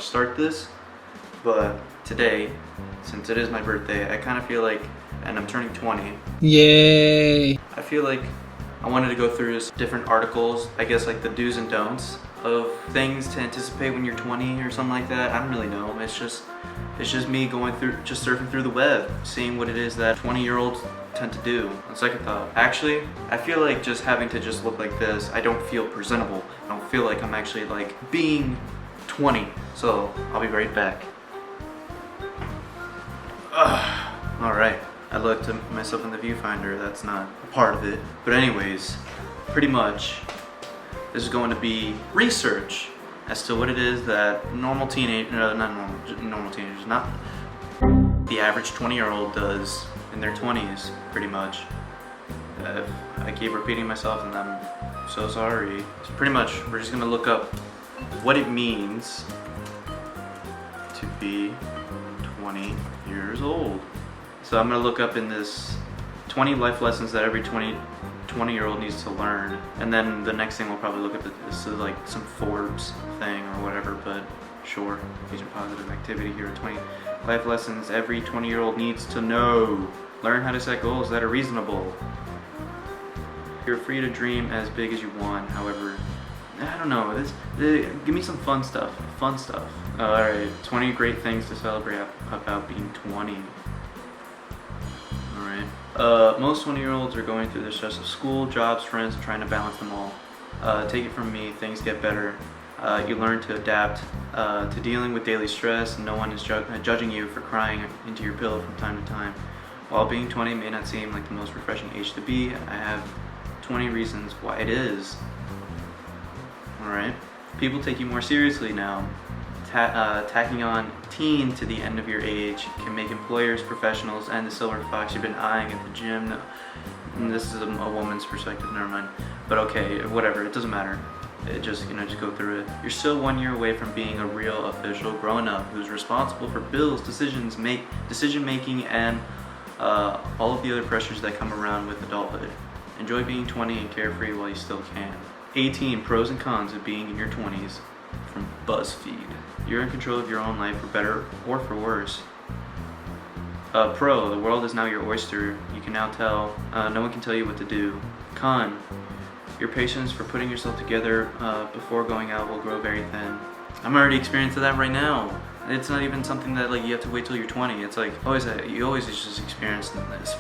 start this, but today, since it is my birthday, I kind of feel like, and I'm turning 20. Yay! I feel like I wanted to go through different articles, I guess like the do's and don'ts of things to anticipate when you're 20 or something like that. I don't really know. It's just me going through, just surfing through the web, seeing what it is that 20-year-olds tend to do. On second thought, actually, I feel like just having to just look like this, I don't feel presentable. I don't feel like I'm actually like being 20. So I'll be right back. All right. I looked at myself in the viewfinder. That's not a part of it. But anyways, pretty much, this is going to be research as to what it is that normal teenagers, not the average 20-year-old does in their 20s, pretty much. I keep repeating myself and I'm so sorry. So pretty much, we're just gonna look up what it means to be 20 years old. So I'm gonna look up in this 20 life lessons that every 20-year-old needs to learn, and then the next thing we'll probably look at is like some Forbes thing or whatever, but sure, these are positive activity here. 20 life lessons every 20-year-old needs to know. Learn how to set goals that are reasonable. You're free to dream as big as you want, however, I don't know, give me some fun stuff. Alright, 20 great things to celebrate about being 20. Most 20-year-olds are going through the stress of school, jobs, friends, and trying to balance them all. Take it from me, things get better. You learn to adapt to dealing with daily stress, and no one is judging you for crying into your pillow from time to time. While being 20 may not seem like the most refreshing age to be, I have 20 reasons why it is. Alright. People take you more seriously now. Tacking on teen to the end of your age can make employers, professionals, and the silver fox you've been eyeing at the gym. And this is a woman's perspective, never mind. But okay, whatever, it doesn't matter. It just, just go through it. You're still 1 year away from being a real official grown-up who's responsible for bills, decision making, and all of the other pressures that come around with adulthood. Enjoy being 20 and carefree while you still can. 18 pros and cons of being in your 20s from BuzzFeed. You're in control of your own life for better or for worse. Pro, the world is now your oyster. You can now tell, no one can tell you what to do. Con, your patience for putting yourself together before going out will grow very thin. I'm already experiencing that right now. It's not even something that like you have to wait till you're 20. It's like you always just experience this.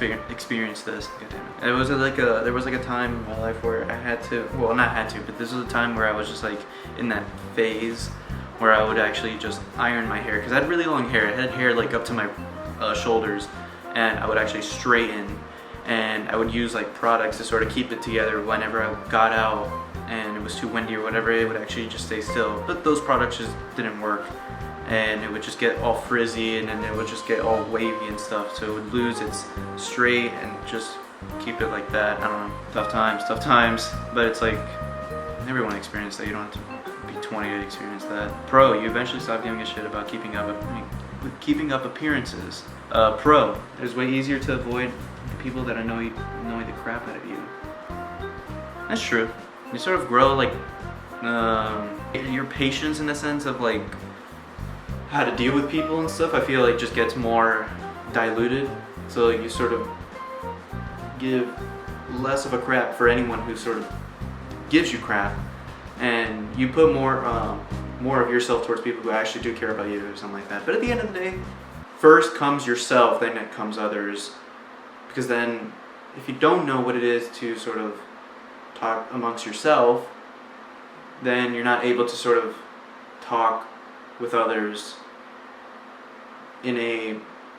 God damn it. There was like a time in my life where I had to, well, not had to, but this was a time where I was just like in that phase where I would actually just iron my hair, because I had really long hair. I had hair like up to my shoulders, and I would actually straighten, and I would use like products to sort of keep it together whenever I got out and it was too windy or whatever. It would actually just stay still, but those products just didn't work, and it would just get all frizzy, and then it would just get all wavy and stuff, so it would lose its straight and just keep it like that. I don't know, tough times, but it's like everyone experienced that. You don't have to be 20 to experience that. Pro, you eventually stop giving a shit about keeping up appearances. Pro, it is way easier to avoid the people that annoy the crap out of you. That's true. You sort of grow like your patience in the sense of like how to deal with people and stuff. I feel like just gets more diluted, so you sort of give less of a crap for anyone who sort of gives you crap, and you put more of yourself towards people who actually do care about you or something like that. But at the end of the day, first comes yourself, then it comes others, because then if you don't know what it is to sort of talk amongst yourself, then you're not able to sort of talk with others in a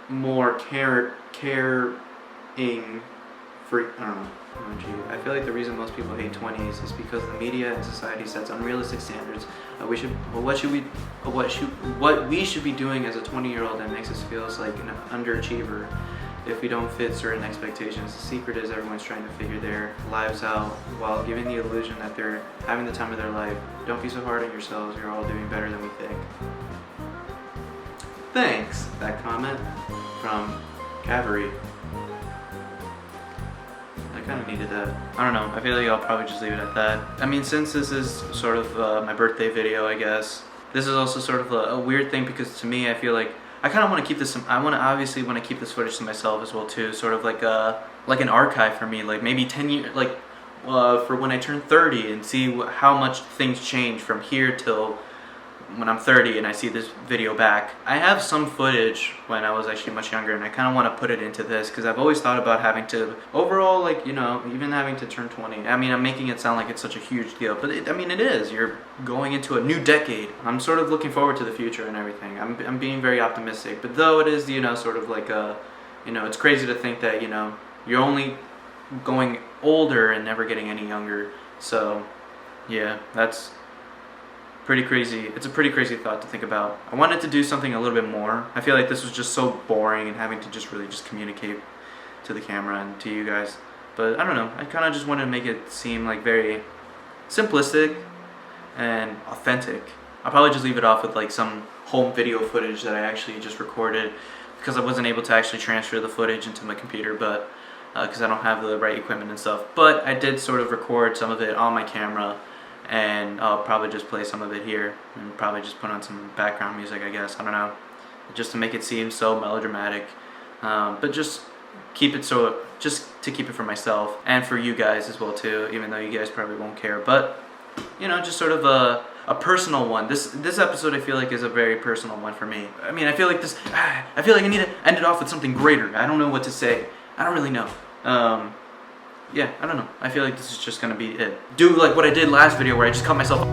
more caring, I don't know. I feel like the reason most people hate 20s is because the media and society sets unrealistic standards. What we should be doing as a 20-year-old that makes us feel like an underachiever if we don't fit certain expectations. The secret is everyone's trying to figure their lives out while giving the illusion that they're having the time of their life. Don't be so hard on yourselves. You're all doing better than we think. Thanks. That comment from Cavalry. I kind of needed that. I don't know, I feel like I'll probably just leave it at that. I mean, since this is sort of my birthday video, I guess, This is also sort of a weird thing because to me, I feel like I kind of want to keep this. I obviously want to keep this footage to myself as well too. Sort of like an archive for me, like maybe 10 years, like for when I turn 30 and see how much things change from here till when I'm 30 and I see this video back. I have some footage when I was actually much younger, and I kind of want to put it into this because I've always thought about having to overall, like, you know, even having to turn 20. I mean, I'm making it sound like it's such a huge deal, but I mean, it is. You're going into a new decade. I'm sort of looking forward to the future and everything. I'm being very optimistic, but though it is, you know, sort of like you know, it's crazy to think that, you know, you're only going older and never getting any younger. So yeah, that's pretty crazy. It's a pretty crazy thought to think about. I wanted to do something a little bit more. I feel like this was just so boring and having to just really just communicate to the camera and to you guys. But I don't know, I kind of just wanted to make it seem like very simplistic and authentic. I'll probably just leave it off with like some home video footage that I actually just recorded because I wasn't able to actually transfer the footage into my computer, but because I don't have the right equipment and stuff. But I did sort of record some of it on my camera, and I'll probably just play some of it here and probably just put on some background music, I guess. I don't know, just to make it seem so melodramatic, but just keep it just to keep it for myself and for you guys as well too, even though you guys probably won't care. But you know, just sort of a personal one. This episode I feel like is a very personal one for me. I mean, I feel like I need to end it off with something greater. I don't know what to say. I don't really know. Yeah, I don't know. I feel like this is just gonna be it. Do like what I did last video where I just cut myself